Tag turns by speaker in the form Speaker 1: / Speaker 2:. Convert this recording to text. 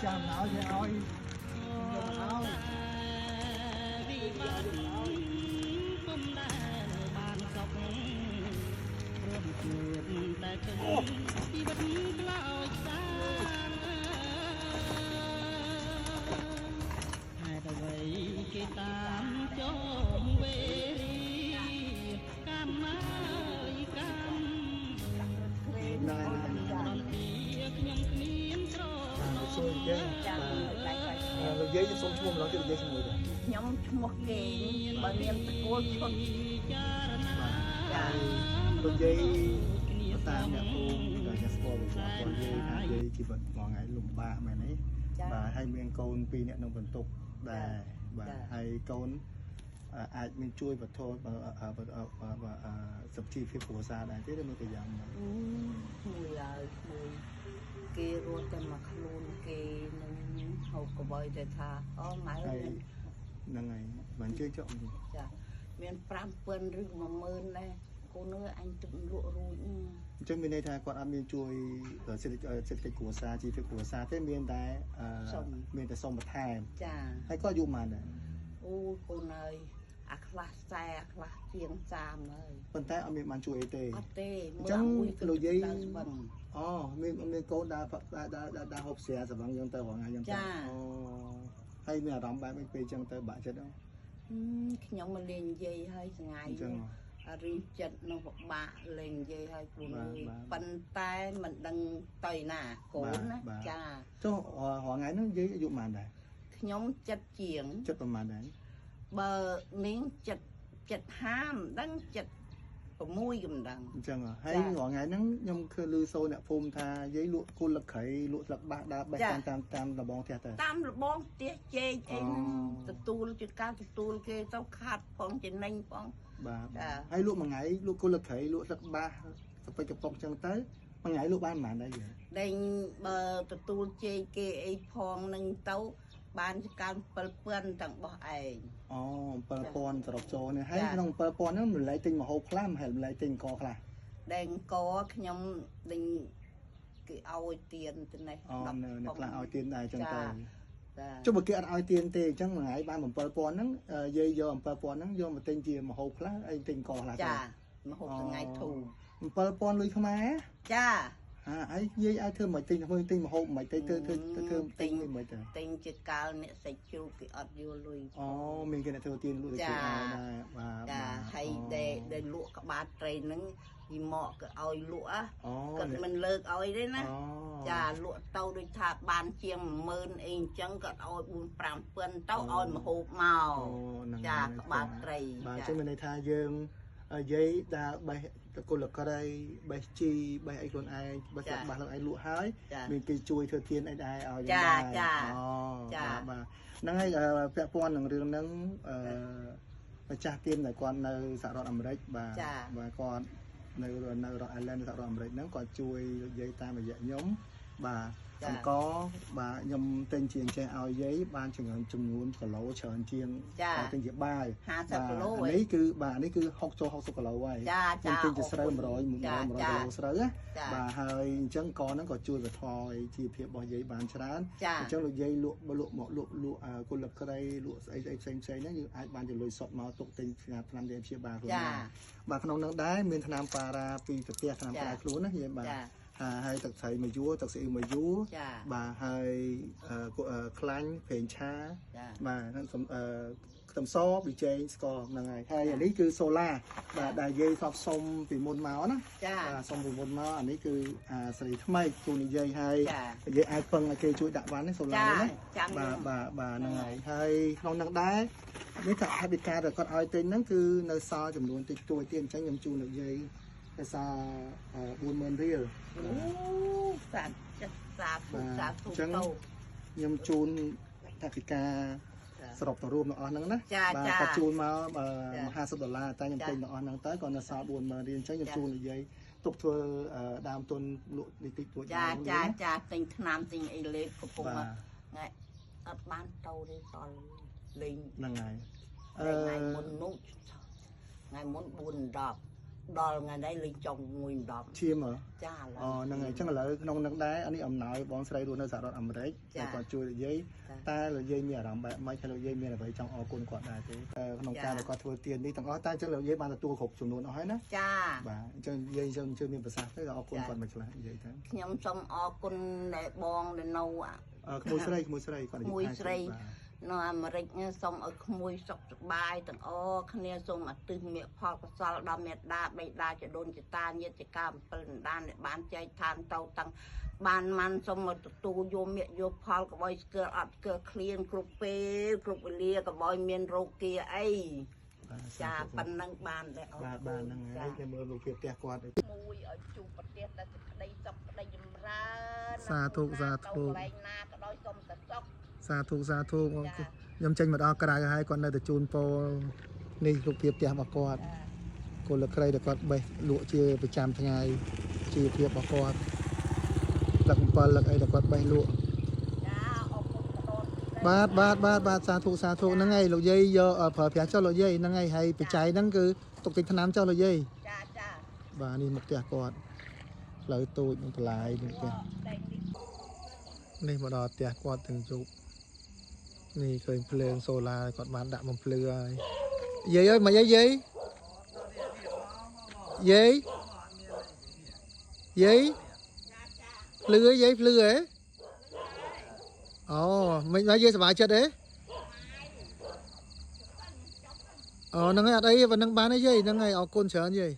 Speaker 1: ចាំឲ្យគេឲ្យលោកយាយសុំឈ្មោះម្ដងទៀតលោកយាយឈ្មោះដែរ
Speaker 2: ខ្ញុំឈ្មោះគេបើមានតកូលឈុតចា
Speaker 1: លោកយាយតាមអ្នកគ្រូដែលស្គាល់វិសាគាត់យាយថាយាយជីវិតមួយថ្ងៃលំបាកមែនទេបាទហើយមានកូន2នាក់ក្នុងបន្ទុកដែរបាទហើយកូនអាចមានជួយបន្ធូរសុខជីវភាពគ្រួសារដែរទេឬមួយក៏យ៉ាងណា
Speaker 2: មួយហើយមួយគេរត់តែមកខ្លួនគេនឹងហូបកបយតែថាអូម៉ែ
Speaker 1: ហ្នឹងហើយបានជឿចុះ
Speaker 2: ចាមាន 5,000 ឬ 10,000 ដែរកូនអើយអញទឹកលក់រួច
Speaker 1: អញ្ចឹងមានន័យថាគាត់អត់មានជួយសេដ្ឋកិច្ចគ្រួសារជីវភាពគ្រួសារទេមានតែមានតែសុំបន្ថែម
Speaker 2: ចា
Speaker 1: ហើយគាត់យូរប៉ុន្មានដែរ
Speaker 2: អូកូនអើយអាខ្លះខ្សែអាខ្លះជាង30ហើយ
Speaker 1: ប៉ុន្តែអត់មានបានជួយអីទេ
Speaker 2: អត់ទេ
Speaker 1: អញ្ចឹងលោកយាយអូមានកូនដើរហូបស្រាស្វឹងយ៉ាងទៅរងយ៉ាងទៅអូហើយមានអារម្មណ៍បែបនេះពេលអញ្ចឹងទៅបាក់ចិត្តអត់
Speaker 2: ខ្ញុំមកលេងនិយាយហើយស្ងាយ
Speaker 1: អញ្ចឹង
Speaker 2: រីចិត្តនៅពិបាកលេងនិយាយឲ្យខ្លួនប៉ុន្តែមិនដឹងទៅណាកូនណាចា
Speaker 1: ចុះរងថ្ងៃហ្នឹងនិយាយអាយុប៉ុន្មានដែរ
Speaker 2: ខ្ញុំចិត្តជាង
Speaker 1: ចិត្តប្រហែលដែរ
Speaker 2: បើនាងចិត្ត50មិនដឹងចិត្ត6កំដឹង
Speaker 1: អញ្ចឹងហើយរងថ្ងៃហ្នឹងខ្ញុំឃើញឮសូរអ្នកភូមិថាយាយលក់គល់លឹកក្រៃលក់ស្លឹកបាសដើរបេះតាមរបងផ្ទះទៅ
Speaker 2: តាមរបងផ្ទះជែកអីហ្នឹងទទួលជាការទទួលគេទៅខាត់ផងចំណេញផង
Speaker 1: បាទហើយលក់មួយថ្ងៃលក់គល់លឹកក្រៃលក់ស្លឹកបាសទៅពេចកំប៉ុកអញ្ចឹងទៅមួយថ្ងៃលក់បានប៉ុន្មានដែរយាយ
Speaker 2: ដេញបើទទួលជែកគេអីផងនឹងទៅបានកម្ម7,000ទាំងបោះឯង
Speaker 1: អូ7,000សរុបចូលនេះហើយក្នុង7,000ហ្នឹងម្លែកទិញមហូបខ្លះហើយម្លែកទិញកខ្លះ
Speaker 2: ដែងកខ្ញុំដេញគេឲ្យទៀនទៅនេះ
Speaker 1: 10នៅខ្លះឲ្យទៀនដែរអញ្ចឹងទៅចុះបើគេអត់ឲ្យទៀនទេអញ្ចឹងមួយថ្ងៃបាន7,000ហ្នឹងយាយយក7,000ហ្នឹងយកមកទិញជាមហូបខ្លះអីទិញកខ្លះ
Speaker 2: ចាមហូបថ្ងៃធូរ
Speaker 1: 7,000លុយខ្មែរ
Speaker 2: ចា
Speaker 1: ហើយយាយឲ្យធ្វើមិនទិញធ្វើទិញមហូបមិនទៅធ្វើទិញមិនទៅ
Speaker 2: ទិញជាកាលអ្នកសាច់ជ្រូកគេអត់យកលុយ
Speaker 1: អូមានគេអ្នកធ្វើទៀនលក់ទៅដែរ
Speaker 2: បាទចាហើយដែលលក់ក្បាលត្រីហ្នឹងពីមកក៏ឲ្យលក់គាត់មិនលើកឲ្យទេណាចាលក់ទៅដូចថាបានជាង10000អីអញ្ចឹងគាត់ឲ្យ4-5,000ទៅឲ្យមហូបមកចាក្បាលត្រី
Speaker 1: បាទចឹងមានន័យថាយើងយាយដើរបេះតកុលក្រៃបេះជីបេះអីខ្លួនឯងបេះស្លាប់បាសខ្លួនឯងលក់ហើយមានគេជួយធ្វើទៀនអីដែរឲ្យ
Speaker 2: យើងដែរ
Speaker 1: ចាបាទហ្នឹងហើយពាក់ព័ន្ធនឹងរឿងហ្នឹងម្ចាស់ទៀនដែលគាត់នៅសហរដ្ឋអាមេរិកបាទគាត់នៅរដ្ឋអាឡែនសហរដ្ឋអាមេរិកហ្នឹងគាត់ជួយនិយាយតាមរយៈខ្ញុំបាទអង្គបាទខ្ញុំទិញជាងចេះឲ្យយាយបានចំនួនគីឡូច្រើនជាងទិញជាបាយ
Speaker 2: 50គីឡូ
Speaker 1: នេះគឺបាទនេះគឺ60គីឡូហើយខ្ញុំទិញជាស្រូវ100គីឡូស្រូវណាបាទហើយអញ្ចឹងកហ្នឹងក៏ជួយបន្ថយជីវភាពរបស់យាយបានច្រើនអញ្ចឹងលោកយាយលក់គល់លឹកក្រៃលក់ស្អីផ្សេងហ្នឹងយើងអាចបានជាលុយសុតមកទុកទិញថ្នាំព្យាបាលខ្លួនបានបាទក្នុងហ្នឹងដែរមានថ្នាំប៉ារ៉ាពីប្រទេសថ្នាំក្រៅខ្លួនណាយាយបាទហើយទឹកត្រីមួយយួរទឹកស្អ៊ីមួយយួរបាទហើយខ្លាញ់ប្រេងឆាបាទហ្នឹងខ្ទឹមសប៊ីចេងស្ករហ្នឹងហើយអានេះគឺសូឡាបាទដែលយាយសពសុំពីមុនមកណាបាទសុំពីមុនមកអានេះគឺសេរីថ្មីគូនិយាយហើយនិយាយអាចពឹងឲ្យគេជួយដាក់វ៉ាន់នេះសូឡានេះណាបាទហ្នឹងហើយក្នុងហ្នឹងដែរនេះថាហេតុការដែលគាត់ឲ្យទិញហ្នឹងគឺនៅសល់ចំនួនតិចតួចទៀតអញ្ចឹងខ្ញុំជូនលោកយាយភាសា40000រៀល
Speaker 2: អូសាធុ
Speaker 1: ខ្ញុំជូនថវិកាសរុបទៅរួមទាំងអស់ហ្នឹងណាបាទគាត់ជូនមក$50តែខ្ញុំទិញទាំងអស់ហ្នឹងទៅក៏នៅសល់40000រៀលអញ្ចឹងខ្ញុំជូននិយាយទុកធ្វើដើមទុនលក់តិចតួច
Speaker 2: ចាទិញថ្នាំទិញអីលេខកំពុងថ្ងៃអត់បានទៅទេសល់លេង
Speaker 1: ហ្នឹងហើយ
Speaker 2: ថ្ងៃមុននោះថ្ងៃមុន4-10 ដល់ថ្ងៃនេះលេងចុងមួយម្ដង
Speaker 1: ឈាមហ៎
Speaker 2: ចាឥឡូវ
Speaker 1: ហ្នឹងហើយអញ្ចឹងឥឡូវក្នុងនឹងដែរអានេះអំណោយបងស្រីរស់នៅសហរដ្ឋអាមេរិកតែគាត់ជួយនិយាយតែលោកយាយមានអារម្មណ៍បែបម៉េចហើយលោកយាយមានអ្វីចង់អរគុណគាត់ដែរទេក្នុងការដែលគាត់ធ្វើទាននេះទាំងអស់តែអញ្ចឹងលោកយាយបានទទួលគ្រប់ចំនួនអស់ហើយណា
Speaker 2: ចា
Speaker 1: បាទអញ្ចឹងយាយជួយមានប្រសាសន៍ទៅអរគុណគាត់មួយខ្លះនិយាយទៅ
Speaker 2: ខ្ញុំសូមអរគុណដែលបងដែលនៅ
Speaker 1: ក្មួយស្រីគាត់និយាយ
Speaker 2: មួយស្រីនៅអាមេរិកសូមឲ្យក្មួយសុខសប្បាយទាំងអស់គ្នាសូមអទិមេផលកុសលដល់មេត្តាបិតាចដូនចតាញាតិកាអំពិលបណ្ដានដែលបានចែកឋានទៅទាំងបានមិនសូមមកទទួលយកមេយកផលកបោយស្គាល់អត់ស្គាល់ឃ្លៀងគ្រប់ពេលគ្រប់វេលាកបោយមានរោគគាអីចាប៉ុណ្ណឹងបានដែរអរគុណ
Speaker 1: បាទហ្នឹងហើយគេមើលរូបភាពផ្ទះគាត់
Speaker 2: មួយឲ្យជួបប្រទេសដែលក្តីសុខក្តីចម្រើន
Speaker 1: សាធុ
Speaker 2: កន្លែងណាក៏ដោយសូមតែសុខ
Speaker 1: សាធុខ្ញុំចេញមកដល់ក្រៅហើយគាត់នៅតែជូនពរនេះរូបភាពផ្ទះរបស់គាត់គល់លក្ខីដែលគាត់បេះលក់ជាប្រចាំថ្ងៃជីវភាពរបស់គាត់លឹក7លឹកអីដែលគាត់បេះលក់
Speaker 2: ចាអរគុណ
Speaker 1: បាទសាធុហ្នឹងហើយលោកយាយយកប្រើប្រាស់ចុះលោកយាយហ្នឹងហើយហើយបច្ច័យហ្នឹងគឺទុកទិញថ្នាំចុះលោកយាយ
Speaker 2: ចា
Speaker 1: បាទនេះមុខផ្ទះគាត់ផ្លូវទូចនឹងបន្លាយនឹងផ្ទះនេះមកដល់ផ្ទះគាត់ទាំងជប់នេះឃើញភ្លើងសូឡាគាត់បានដាក់បំភ្លឺហើយយាយអើយមកយាយភ្លឺយាយភ្លឺហ៎អូមិនមកយាយសុបាយចិត្តទេអូហ្នឹងហើយអត់អីប៉ុណ្ណឹងបានទេយាយហ្នឹងហើយអរគុណច្រើនយាយ